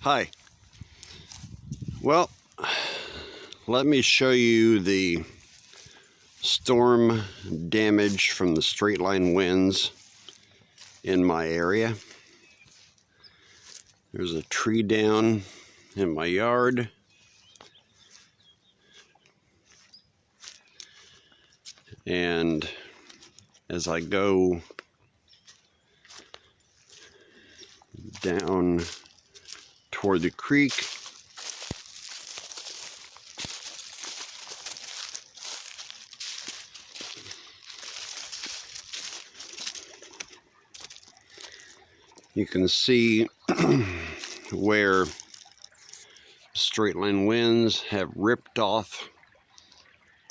Hi. Well, let me show you the storm damage from the straight line winds in my area. There's a tree down in my yard. And as I go down toward the creek, you can see where straight line winds have ripped off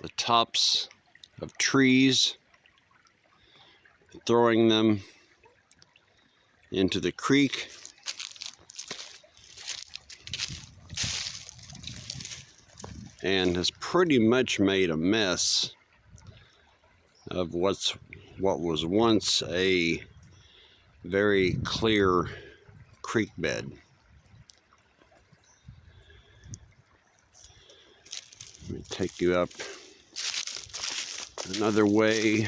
the tops of trees, throwing them into the creek. And has pretty much made a mess of what was once a very clear creek bed. Let me take you up another way.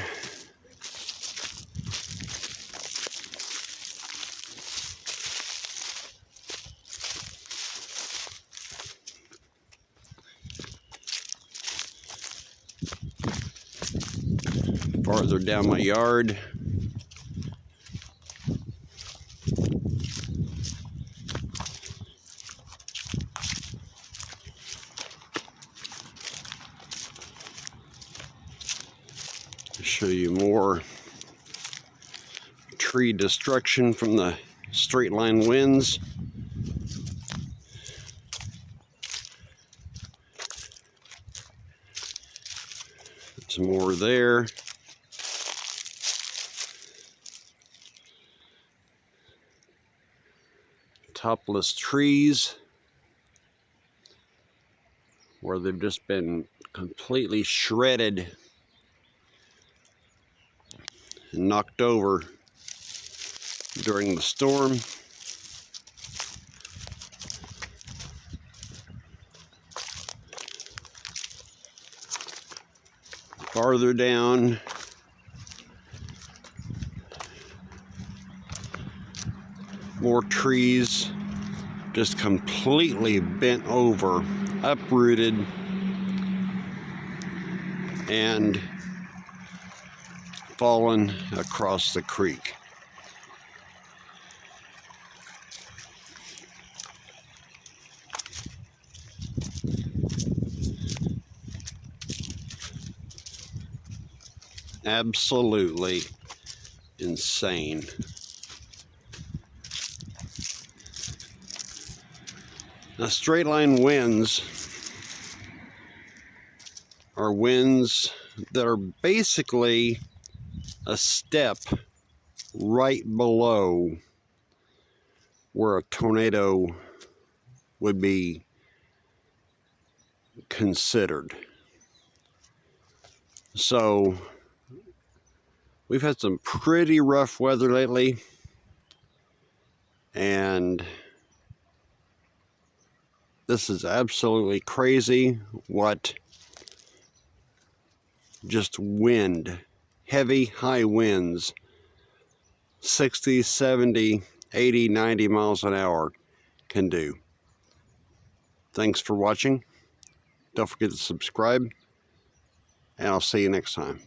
Farther down my yard. To show you more tree destruction from the straight line winds. There's more there. Topless trees where they've just been completely shredded and knocked over during the storm. Farther down, more trees just completely bent over, uprooted, and fallen across the creek. Absolutely insane. Now, straight line winds are winds that are basically a step right below where a tornado would be considered. So we've had some pretty rough weather lately, and this is absolutely crazy what just wind, heavy, high winds, 60, 70, 80, 90 miles an hour can do. Thanks for watching. Don't forget to subscribe, and I'll see you next time.